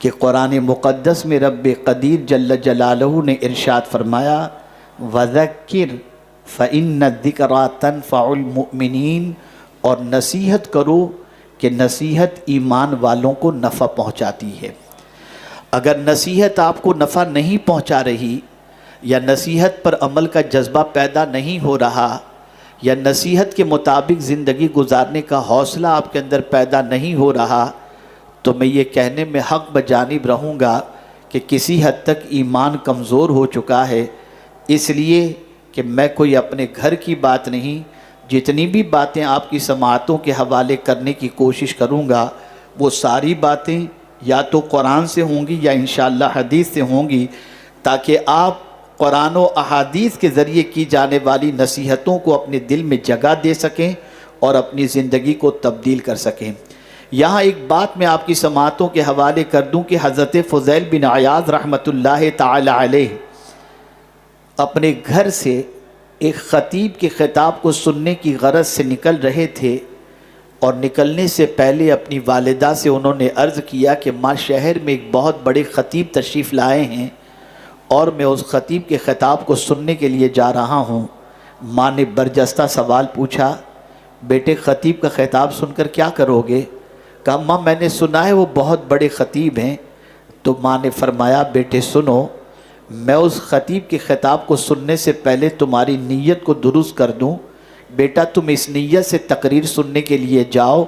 کہ قرآن مقدس میں رب قدیر جل جلالہ نے ارشاد فرمایا وَذَكِّرْ فَإِنَّ الذِّكْرَى تَنفَعُ الْمُؤْمِنِينَ، اور نصیحت کرو کہ نصیحت ایمان والوں کو نفع پہنچاتی ہے۔ اگر نصیحت آپ کو نفع نہیں پہنچا رہی، یا نصیحت پر عمل کا جذبہ پیدا نہیں ہو رہا، یا نصیحت کے مطابق زندگی گزارنے کا حوصلہ آپ کے اندر پیدا نہیں ہو رہا، تو میں یہ کہنے میں حق بجانب رہوں گا کہ کسی حد تک ایمان کمزور ہو چکا ہے۔ اس لیے کہ میں کوئی اپنے گھر کی بات نہیں، جتنی بھی باتیں آپ کی سماعتوں کے حوالے کرنے کی کوشش کروں گا، وہ ساری باتیں یا تو قرآن سے ہوں گی یا انشاءاللہ حدیث سے ہوں گی، تاکہ آپ قرآن و احادیث کے ذریعے کی جانے والی نصیحتوں کو اپنے دل میں جگہ دے سکیں اور اپنی زندگی کو تبدیل کر سکیں۔ یہاں ایک بات میں آپ کی سماعتوں کے حوالے کر دوں کہ حضرت فضیل بن عیاض رحمۃ اللہ تعالی علیہ اپنے گھر سے ایک خطیب کے خطاب کو سننے کی غرض سے نکل رہے تھے، اور نکلنے سے پہلے اپنی والدہ سے انہوں نے عرض کیا کہ ماں، شہر میں ایک بہت بڑے خطیب تشریف لائے ہیں اور میں اس خطیب کے خطاب کو سننے کے لیے جا رہا ہوں۔ ماں نے برجستہ سوال پوچھا، بیٹے خطیب کا خطاب سن کر کیا کرو گے؟ کہا ماں، میں نے سنا ہے وہ بہت بڑے خطیب ہیں۔ تو ماں نے فرمایا بیٹے سنو، میں اس خطیب کے خطاب کو سننے سے پہلے تمہاری نیت کو درست کر دوں۔ بیٹا تم اس نیت سے تقریر سننے کے لیے جاؤ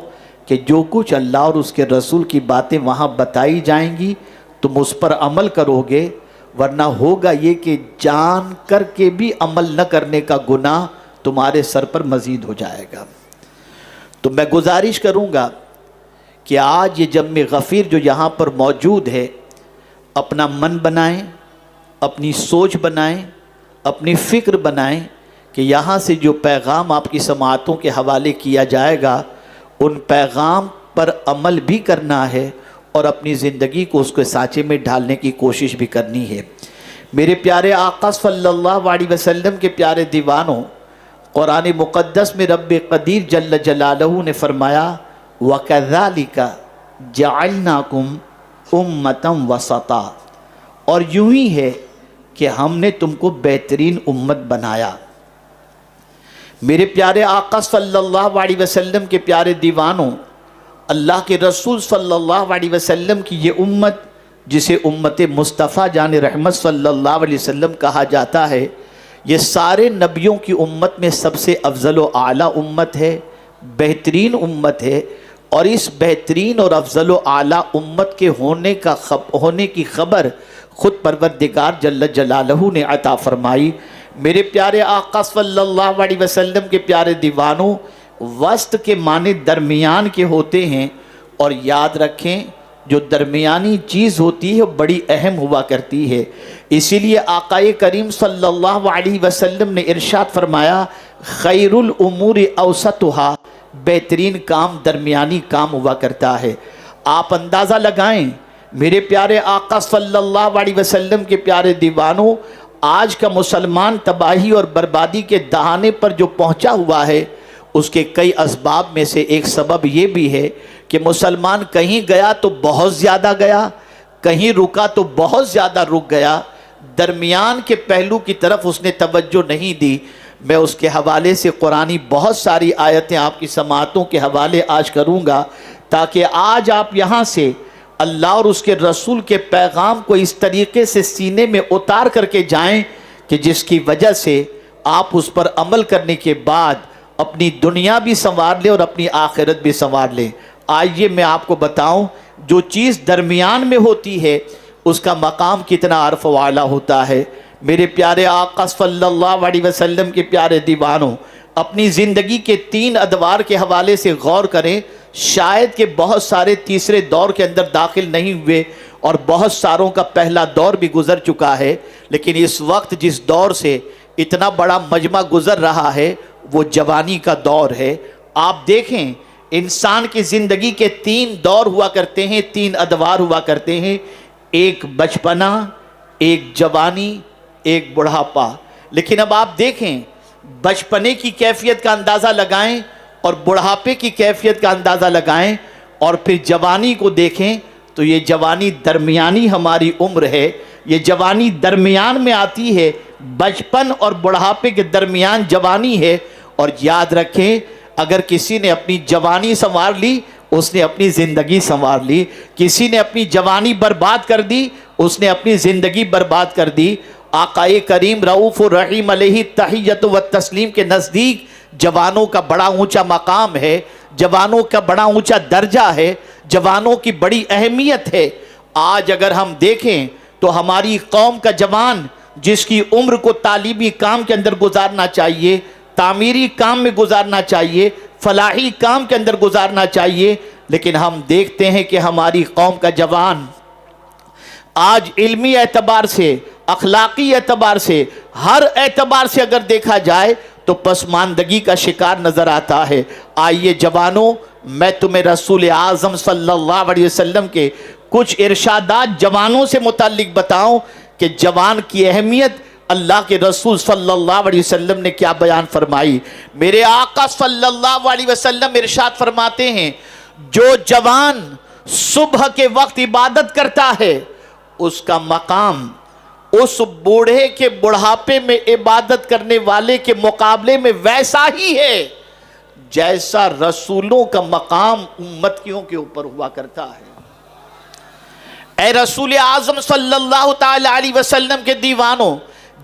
کہ جو کچھ اللہ اور اس کے رسول کی باتیں وہاں بتائی جائیں گی تم اس پر عمل کرو گے، ورنہ ہوگا یہ کہ جان کر کے بھی عمل نہ کرنے کا گناہ تمہارے سر پر مزید ہو جائے گا۔ تو میں گزارش کروں گا کہ آج یہ جمع غفیر جو یہاں پر موجود ہے، اپنا من بنائیں، اپنی سوچ بنائیں، اپنی فکر بنائیں کہ یہاں سے جو پیغام آپ کی سماعتوں کے حوالے کیا جائے گا، ان پیغام پر عمل بھی کرنا ہے اور اپنی زندگی کو اس کے سانچے میں ڈھالنے کی کوشش بھی کرنی ہے۔ میرے پیارے آقا صلی اللہ علیہ وسلم کے پیارے دیوانوں، قرآن مقدس میں رب قدیر جل جلالہ نے فرمایا وَكَذَلِكَ جَعَلْنَاكُمْ أُمَّةً وَسَطًا، اور یوں ہی ہے کہ ہم نے تم کو بہترین امت بنایا۔ میرے پیارے آقا صلی اللہ علیہ وسلم کے پیارے دیوانوں، اللہ کے رسول صلی اللہ علیہ وسلم کی یہ امت، جسے امت مصطفیٰ جان رحمت صلی اللہ علیہ وسلم کہا جاتا ہے، یہ سارے نبیوں کی امت میں سب سے افضل و اعلیٰ امت ہے، بہترین امت ہے، اور اس بہترین اور افضل و اعلیٰ امت کے ہونے کی خبر خود پروردگار جل جلالہ نے عطا فرمائی۔ میرے پیارے آقا صلی اللہ علیہ وسلم کے پیارے دیوانوں، وسط کے معنی درمیان کے ہوتے ہیں، اور یاد رکھیں جو درمیانی چیز ہوتی ہے وہ بڑی اہم ہوا کرتی ہے۔ اسی لیے آقا کریم صلی اللہ علیہ وسلم نے ارشاد فرمایا خیر الامور اوسطھا، بہترین کام درمیانی کام ہوا کرتا ہے۔ آپ اندازہ لگائیں میرے پیارے آقا صلی اللہ علیہ وسلم کے پیارے دیوانوں، آج کا مسلمان تباہی اور بربادی کے دہانے پر جو پہنچا ہوا ہے، اس کے کئی اسباب میں سے ایک سبب یہ بھی ہے کہ مسلمان کہیں گیا تو بہت زیادہ گیا، کہیں رکا تو بہت زیادہ رک گیا، درمیان کے پہلو کی طرف اس نے توجہ نہیں دی۔ میں اس کے حوالے سے قرآنی بہت ساری آیتیں آپ کی سماعتوں کے حوالے آج کروں گا، تاکہ آج آپ یہاں سے اللہ اور اس کے رسول کے پیغام کو اس طریقے سے سینے میں اتار کر کے جائیں کہ جس کی وجہ سے آپ اس پر عمل کرنے کے بعد اپنی دنیا بھی سنوار لیں اور اپنی آخرت بھی سنوار لیں۔ آئیے میں آپ کو بتاؤں جو چیز درمیان میں ہوتی ہے اس کا مقام کتنا عرف و اعلیٰ ہوتا ہے۔ میرے پیارے آقا صلی اللہ علیہ وسلم کے پیارے دیوانوں، اپنی زندگی کے 3 ادوار کے حوالے سے غور کریں۔ شاید کہ بہت سارے تیسرے دور کے اندر داخل نہیں ہوئے اور بہت ساروں کا پہلا دور بھی گزر چکا ہے، لیکن اس وقت جس دور سے اتنا بڑا مجمع گزر رہا ہے وہ جوانی کا دور ہے۔ آپ دیکھیں انسان کی زندگی کے 3 دور ہوا کرتے ہیں، 3 ادوار ہوا کرتے ہیں، ایک بچپنا، ایک جوانی، ایک بڑھاپا۔ لیکن اب آپ دیکھیں بچپنے کی کیفیت کا اندازہ لگائیں اور بڑھاپے کی کیفیت کا اندازہ لگائیں، اور پھر جوانی کو دیکھیں تو یہ جوانی درمیانی ہماری عمر ہے، یہ جوانی درمیان میں آتی ہے، بچپن اور بڑھاپے کے درمیان جوانی ہے۔ اور یاد رکھیں اگر کسی نے اپنی جوانی سنوار لی اس نے اپنی زندگی سنوار لی، کسی نے اپنی جوانی برباد کر دی اس نے اپنی زندگی برباد کر دی۔ آقا کریم رؤوف الرحیم علیہ تحیت و تسلیم کے نزدیک جوانوں کا بڑا اونچا مقام ہے، جوانوں کا بڑا اونچا درجہ ہے، جوانوں کی بڑی اہمیت ہے۔ آج اگر ہم دیکھیں تو ہماری قوم کا جوان جس کی عمر کو تعلیمی کام کے اندر گزارنا چاہیے، تعمیری کام میں گزارنا چاہیے، فلاحی کام کے اندر گزارنا چاہیے، لیکن ہم دیکھتے ہیں کہ ہماری قوم کا جوان آج علمی اعتبار سے، اخلاقی اعتبار سے، ہر اعتبار سے اگر دیکھا جائے تو پسماندگی کا شکار نظر آتا ہے۔ آئیے جوانوں، میں تمہیں رسول اعظم صلی اللہ علیہ وسلم کے کچھ ارشادات جوانوں سے متعلق بتاؤں کہ جوان کی اہمیت اللہ کے رسول صلی اللہ علیہ وسلم نے کیا بیان فرمائی۔ میرے آقا صلی اللہ علیہ وسلم ارشاد فرماتے ہیں جو جوان صبح کے وقت عبادت کرتا ہے اس کا مقام اس بوڑھے کے بڑھاپے میں عبادت کرنے والے کے مقابلے میں ویسا ہی ہے جیسا رسولوں کا مقام امتیوں کے اوپر ہوا کرتا ہے۔ اے رسول اعظم صلی اللہ تعالی علیہ وسلم کے دیوانوں،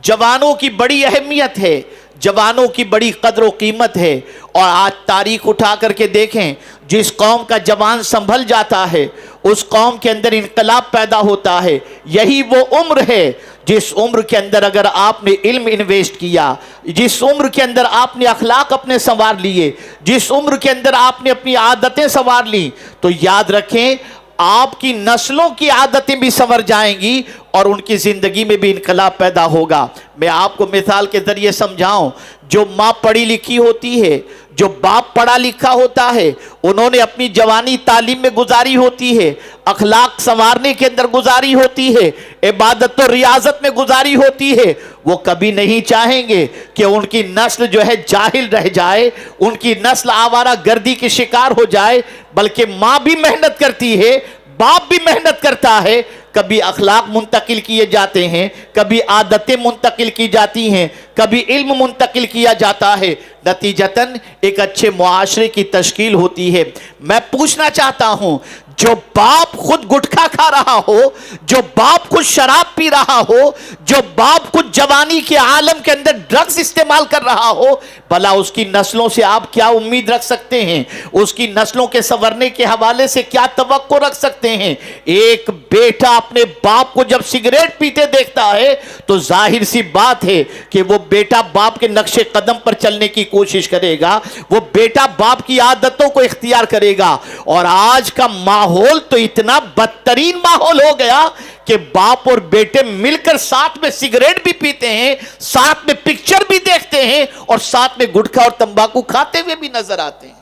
جوانوں کی بڑی اہمیت ہے، جوانوں کی بڑی قدر و قیمت ہے۔ اور آج تاریخ اٹھا کر کے دیکھیں، جس قوم کا جوان سنبھل جاتا ہے اس قوم کے اندر انقلاب پیدا ہوتا ہے۔ یہی وہ عمر ہے جس عمر کے اندر اگر آپ نے علم انویسٹ کیا، جس عمر کے اندر آپ نے اخلاق اپنے سنوار لیے، جس عمر کے اندر آپ نے اپنی عادتیں سنوار لی، تو یاد رکھیں آپ کی نسلوں کی عادتیں بھی سنور جائیں گی اور ان کی زندگی میں بھی انقلاب پیدا ہوگا۔ میں آپ کو مثال کے ذریعے سمجھاؤں، جو ماں پڑھی لکھی ہوتی ہے، جو باپ پڑھا لکھا ہوتا ہے، انہوں نے اپنی جوانی تعلیم میں گزاری ہوتی ہے، اخلاق سنوارنے کے اندر گزاری ہوتی ہے، عبادت و ریاضت میں گزاری ہوتی ہے، وہ کبھی نہیں چاہیں گے کہ ان کی نسل جو ہے جاہل رہ جائے، ان کی نسل آوارہ گردی کی شکار ہو جائے، بلکہ ماں بھی محنت کرتی ہے، باپ بھی محنت کرتا ہے، کبھی اخلاق منتقل کیے جاتے ہیں، کبھی عادتیں منتقل کی جاتی ہیں، کبھی علم منتقل کیا جاتا ہے، نتیجتاً ایک اچھے معاشرے کی تشکیل ہوتی ہے۔ میں پوچھنا چاہتا ہوں، جو باپ خود گٹکھا کھا رہا ہو، جو باپ خود شراب پی رہا ہو، جو باپ خود جوانی کے عالم کے اندر ڈرگز استعمال کر رہا ہو، بھلا اس کی نسلوں سے آپ کیا امید رکھ سکتے ہیں؟ اس کی نسلوں کے سنورنے کے حوالے سے کیا توقع رکھ سکتے ہیں؟ ایک بیٹا اپنے باپ کو جب سگریٹ پیتے دیکھتا ہے تو ظاہر سی بات ہے کہ وہ بیٹا باپ کے نقش قدم پر چلنے کی کوشش کرے گا، وہ بیٹا باپ کی عادتوں کو اختیار کرے گا۔ اور آج کا ماحول تو اتنا بدترین ماحول ہو گیا کہ باپ اور بیٹے مل کر ساتھ میں سگریٹ بھی پیتے ہیں، ساتھ میں پکچر بھی دیکھتے ہیں اور ساتھ میں گٹکا اور تمباکو کھاتے ہوئے بھی نظر آتے ہیں۔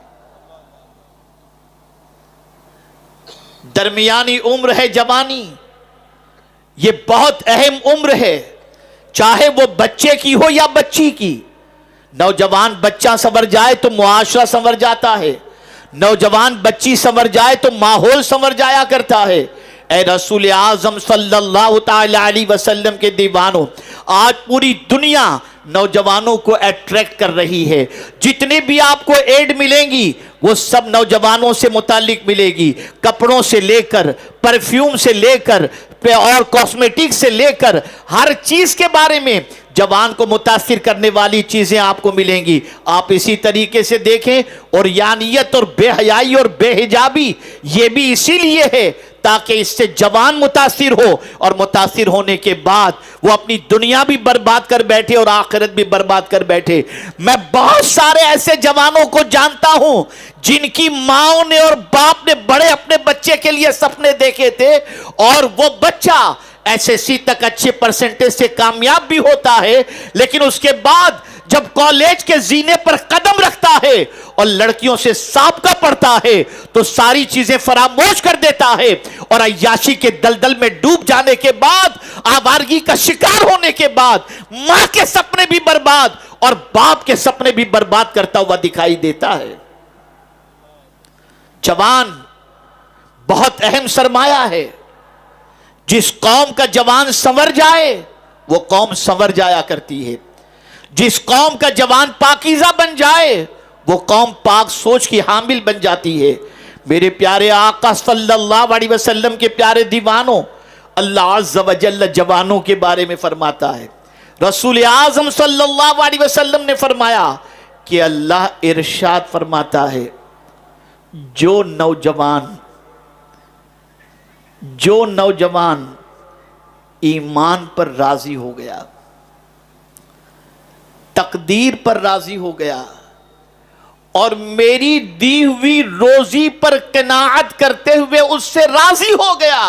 درمیانی عمر ہے جوانی، یہ بہت اہم عمر ہے، چاہے وہ بچے کی ہو یا بچی کی۔ نوجوان بچہ سنور جائے تو معاشرہ سنور جاتا ہے، نوجوان بچی سنور جائے تو ماحول سنور جایا کرتا ہے۔ اے رسول اعظم صلی اللہ تعالی علیہ وسلم کے دیوانوں، آج پوری دنیا نوجوانوں کو اٹریکٹ کر رہی ہے۔ جتنے بھی آپ کو ایڈ ملیں گی وہ سب نوجوانوں سے متعلق ملے گی، کپڑوں سے لے کر، پرفیوم سے لے کر اور کاسمیٹک سے لے کر ہر چیز کے بارے میں جوان کو متاثر کرنے والی چیزیں آپ کو ملیں گی۔ آپ اسی طریقے سے دیکھیں، اور یانیت اور بے حیائی اور بے حجابی یہ بھی اسی لیے ہے تاکہ اس سے جوان متاثر ہو، اور متاثر ہونے کے بعد وہ اپنی دنیا بھی برباد کر بیٹھے اور آخرت بھی برباد کر بیٹھے۔ میں بہت سارے ایسے جوانوں کو جانتا ہوں جن کی ماں نے اور باپ نے بڑے اپنے بچے کے لیے سپنے دیکھے تھے، اور وہ بچہ ایس ایس سی تک اچھے پرسنٹیج سے کامیاب بھی ہوتا ہے، لیکن اس کے بعد جب کالج کے زینے پر قدم رکھتا ہے اور لڑکیوں سے سابقہ پڑھتا ہے تو ساری چیزیں فراموش کر دیتا ہے، اور عیاشی کے دلدل میں ڈوب جانے کے بعد، آوارگی کا شکار ہونے کے بعد ماں کے سپنے بھی برباد اور باپ کے سپنے بھی برباد کرتا ہوا دکھائی دیتا ہے۔ جوان بہت اہم سرمایہ ہے. جس قوم کا جوان سنور جائے وہ قوم سنور جایا کرتی ہے. جس قوم کا جوان پاکیزہ بن جائے وہ قوم پاک سوچ کی حامل بن جاتی ہے. میرے پیارے آقا صلی اللہ علیہ وسلم کے پیارے دیوانوں، اللہ عز و جل جوانوں کے بارے میں فرماتا ہے. رسول اعظم صلی اللہ علیہ وسلم نے فرمایا کہ اللہ ارشاد فرماتا ہے، جو نوجوان ایمان پر راضی ہو گیا، تقدیر پر راضی ہو گیا اور میری دی ہوئی روزی پر قناعت کرتے ہوئے اس سے راضی ہو گیا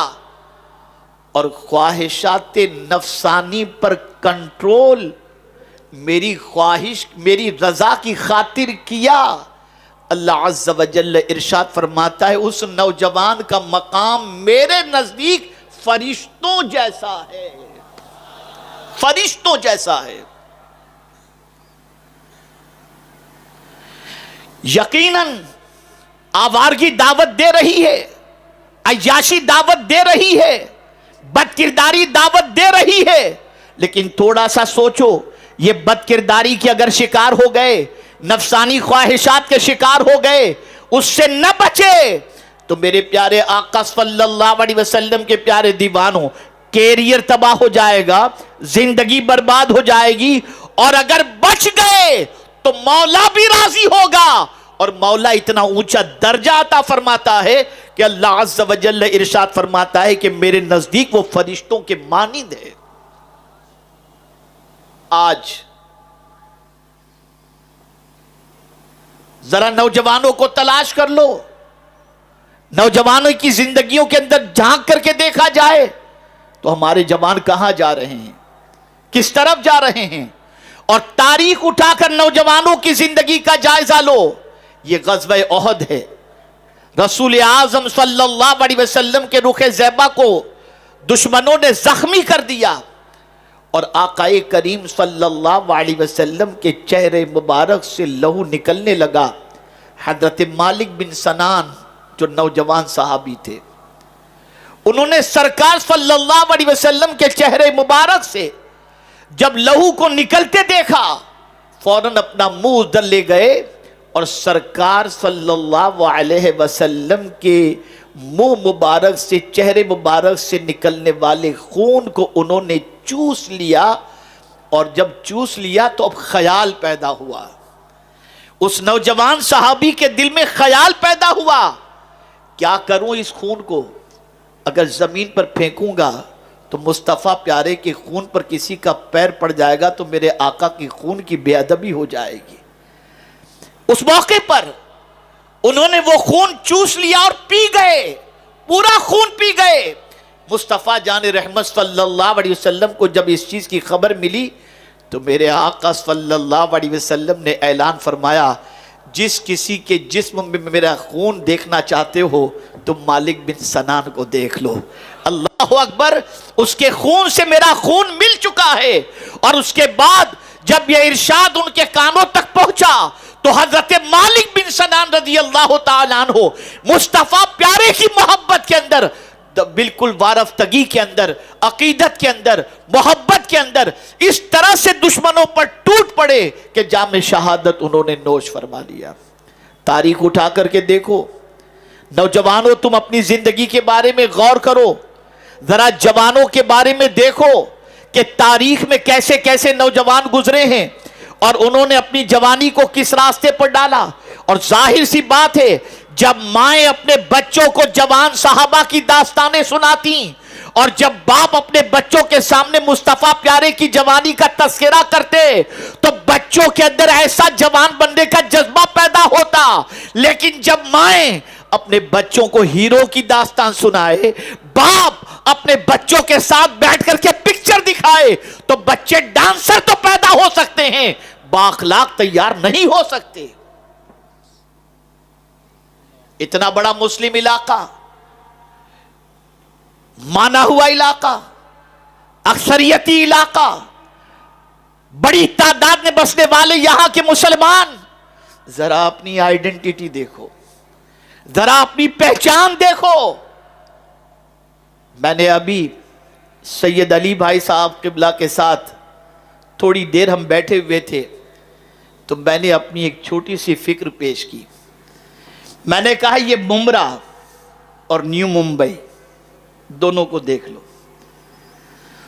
اور خواہشات نفسانی پر کنٹرول، میری خواہش میری رضا کی خاطر کیا، اللہ عز و جل ارشاد فرماتا ہے اس نوجوان کا مقام میرے نزدیک فرشتوں جیسا ہے. فرشتوں جیسا ہے. یقیناً آوارگی دعوت دے رہی ہے، عیاشی دعوت دے رہی ہے، بد کرداری دعوت دے رہی ہے، لیکن تھوڑا سا سوچو، یہ بد کرداری کے اگر شکار ہو گئے، نفسانی خواہشات کے شکار ہو گئے، اس سے نہ بچے تو میرے پیارے آقا صلی اللہ علیہ وسلم کے پیارے دیوانوں، کیریئر تباہ ہو جائے گا، زندگی برباد ہو جائے گی، اور اگر بچ گئے تو مولا بھی راضی ہوگا. اور مولا اتنا اونچا درجہ عطا فرماتا ہے کہ اللہ عز و جل ارشاد فرماتا ہے کہ میرے نزدیک وہ فرشتوں کے مانند ہے. آج ذرا نوجوانوں کو تلاش کر لو، نوجوانوں کی زندگیوں کے اندر جھانک کر کے دیکھا جائے تو ہمارے جوان کہاں جا رہے ہیں، کس طرف جا رہے ہیں. اور تاریخ اٹھا کر نوجوانوں کی زندگی کا جائزہ لو. یہ غزوہ احد ہے. رسول اعظم صلی اللہ علیہ وسلم کے رخ زیبا کو دشمنوں نے زخمی کر دیا اور آقا کریم صلی اللہ علیہ وسلم کے چہرے مبارک سے لہو نکلنے لگا. حضرت مالک بن سنان جو نوجوان صحابی تھے، انہوں نے سرکار صلی اللہ علیہ وسلم کے چہرے مبارک سے جب لہو کو نکلتے دیکھا فوراً اپنا منہ ادھر لے گئے اور سرکار صلی اللہ علیہ وسلم کے منہ مبارک سے چہرے مبارک سے نکلنے والے خون کو انہوں نے چوس لیا. اور جب چوس لیا تو اب خیال پیدا ہوا، اس نوجوان صحابی کے دل میں خیال پیدا ہوا، کیا کروں اس خون کو؟ اگر زمین پر پھینکوں گا تو مصطفیٰ پیارے کے خون پر کسی کا پیر پڑ جائے گا تو میرے آقا کی خون کی بے ادبی ہو جائے گی. اس موقع پر انہوں نے وہ خون چوس لیا اور پی گئے، پورا خون پی گئے. مصطفیٰ جان رحمت صلی اللہ علیہ وسلم کو جب اس چیز کی خبر ملی تو میرے آقا صلی اللہ علیہ وسلم نے اعلان فرمایا، جس کسی کے جسم میں میرا خون دیکھنا چاہتے ہو تم مالک بن سنان کو دیکھ لو. اللہ اکبر، اس کے خون سے میرا خون مل چکا ہے. اور اس کے بعد جب یہ ارشاد ان کے کانوں تک پہنچا تو حضرت مالک بن سنان رضی اللہ تعالیٰ عنہ مصطفیٰ پیارے کی محبت کے اندر، بالکل وارفتگی کے اندر، عقیدت کے اندر، محبت کے اندر اس طرح سے دشمنوں پر ٹوٹ پڑے کہ جام شہادت انہوں نے نوش فرما لیا. تاریخ اٹھا کر کے دیکھو نوجوانوں، تم اپنی زندگی کے بارے میں غور کرو، ذرا جوانوں کے بارے میں دیکھو کہ تاریخ میں کیسے کیسے نوجوان گزرے ہیں اور انہوں نے اپنی جوانی کو کس راستے پر ڈالا. اور ظاہر سی بات ہے، جب مائیں اپنے بچوں کو جوان صحابہ کی داستانیں سناتی اور جب باپ اپنے بچوں کے سامنے مصطفیٰ پیارے کی جوانی کا تذکرہ کرتے تو بچوں کے اندر ایسا جوان بننے کا جذبہ پیدا ہوتا. لیکن جب مائیں اپنے بچوں کو ہیرو کی داستان سنائے، باپ اپنے بچوں کے ساتھ بیٹھ کر کے پکچر دکھائے تو بچے ڈانسر تو پیدا ہو سکتے ہیں، بااخلاق تیار نہیں ہو سکتے. اتنا بڑا مسلم علاقہ، مانا ہوا علاقہ، اکثریتی علاقہ، بڑی تعداد میں بسنے والے یہاں کے مسلمان، ذرا اپنی آئیڈنٹیٹی دیکھو، ذرا اپنی پہچان دیکھو. میں نے ابھی سید علی بھائی صاحب قبلہ کے ساتھ تھوڑی دیر ہم بیٹھے ہوئے تھے تو میں نے اپنی ایک چھوٹی سی فکر پیش کی. میں نے کہا یہ ممبرا اور نیو ممبئی دونوں کو دیکھ لو,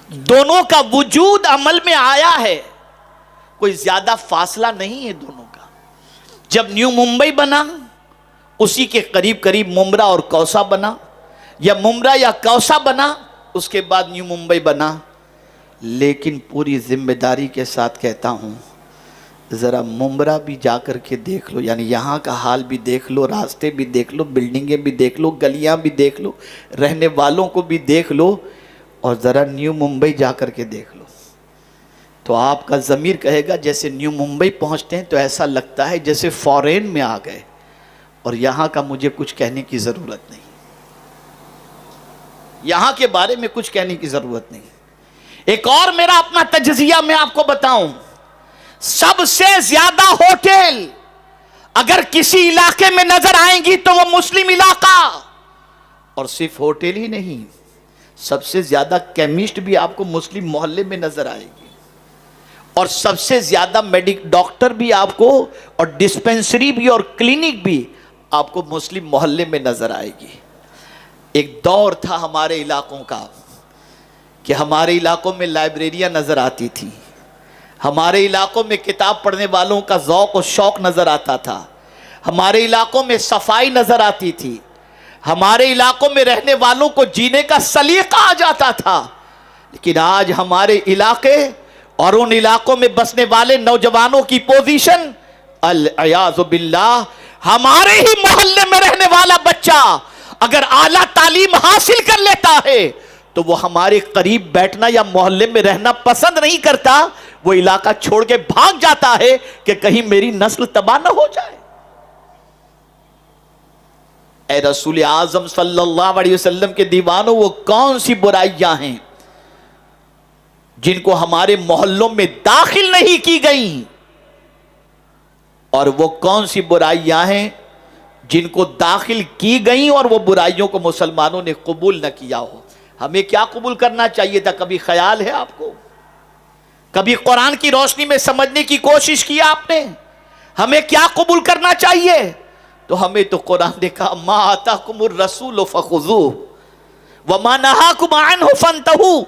دونوں کا وجود عمل میں آیا ہے, کوئی زیادہ فاصلہ نہیں ہے دونوں کا. جب نیو ممبئی بنا اسی کے قریب قریب ممبرا اور کوسا بنا, یا ممبرا یا کوسا بنا اس کے بعد نیو ممبئی بنا. لیکن پوری ذمہ داری کے ساتھ کہتا ہوں ذرا ممبرا بھی جا کر کے دیکھ لو, یعنی یہاں کا حال بھی دیکھ لو, راستے بھی دیکھ لو, بلڈنگیں بھی دیکھ لو, گلیاں بھی دیکھ لو, رہنے والوں کو بھی دیکھ لو, اور ذرا نیو ممبئی جا کر کے دیکھ لو. تو آپ کا ضمیر کہے گا جیسے نیو ممبئی پہنچتے ہیں تو ایسا لگتا ہے جیسے فورین میں آ گئے, اور یہاں کا مجھے کچھ کہنے کی ضرورت نہیں, یہاں کے بارے میں کچھ کہنے کی ضرورت نہیں. ایک اور میرا اپنا تجزیہ میں آپ کو بتاؤں, سب سے زیادہ ہوٹل اگر کسی علاقے میں نظر آئیں گی تو وہ مسلم علاقہ, اور صرف ہوٹل ہی نہیں, سب سے زیادہ کیمسٹ بھی آپ کو مسلم محلے میں نظر آئے گی, اور سب سے زیادہ ڈاکٹر بھی آپ کو, اور ڈسپنسری بھی اور کلینک بھی آپ کو مسلم محلے میں نظر آئے گی. ایک دور تھا ہمارے علاقوں کا کہ ہمارے علاقوں میں لائبریریاں نظر آتی تھی, ہمارے علاقوں میں کتاب پڑھنے والوں کا ذوق و شوق نظر آتا تھا, ہمارے علاقوں میں صفائی نظر آتی تھی, ہمارے علاقوں میں رہنے والوں کو جینے کا سلیقہ آ جاتا تھا. لیکن آج ہمارے علاقے اور ان علاقوں میں بسنے والے نوجوانوں کی پوزیشن العیاذ باللہ, ہمارے ہی محلے میں رہنے والا بچہ اگر اعلیٰ تعلیم حاصل کر لیتا ہے تو وہ ہمارے قریب بیٹھنا یا محلے میں رہنا پسند نہیں کرتا, وہ علاقہ چھوڑ کے بھاگ جاتا ہے کہ کہیں میری نسل تباہ نہ ہو جائے. اے رسول اعظم صلی اللہ علیہ وسلم کے دیوانوں, وہ کون سی برائیاں ہیں جن کو ہمارے محلوں میں داخل نہیں کی گئیں, اور وہ کون سی برائیاں ہیں جن کو داخل کی گئیں اور وہ برائیوں کو مسلمانوں نے قبول نہ کیا ہو. ہمیں کیا قبول کرنا چاہیے تھا؟ کبھی خیال ہے آپ کو؟ کبھی قرآن کی روشنی میں سمجھنے کی کوشش کی آپ نے؟ ہمیں کیا قبول کرنا چاہیے؟ تو ہمیں تو قرآن نے کہا ما آتاکم الرسول فخذوہ وما نہاکم عنہ فانتہوا,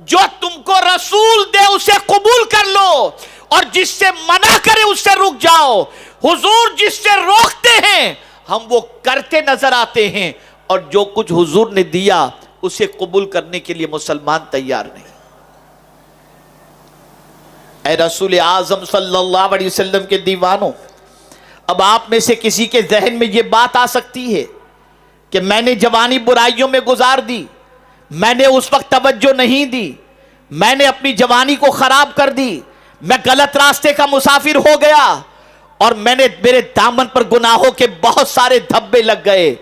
جو تم کو رسول دے اسے قبول کر لو, اور جس سے منع کرے اس سے رک جاؤ. حضور جس سے روکتے ہیں ہم وہ کرتے نظر آتے ہیں, اور جو کچھ حضور نے دیا اسے قبول کرنے کے لیے مسلمان تیار نہیں. اے رسول اعظم صلی اللہ علیہ وسلم کے دیوانوں, اب آپ میں سے کسی کے ذہن میں یہ بات آ سکتی ہے کہ میں نے جوانی برائیوں میں گزار دی, میں نے اس وقت توجہ نہیں دی, میں نے اپنی جوانی کو خراب کر دی, میں غلط راستے کا مسافر ہو گیا, اور میرے دامن پر گناہوں کے بہت سارے دھبے لگ گئے.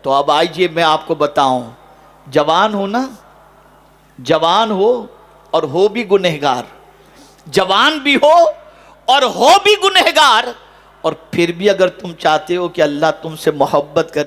تو اب آئیے میں آپ کو بتاؤں, جوان ہو نا, جوان ہو اور ہو بھی گنہگار, جوان بھی ہو اور ہو بھی گنہگار, اور پھر بھی اگر تم چاہتے ہو کہ اللہ تم سے محبت کرے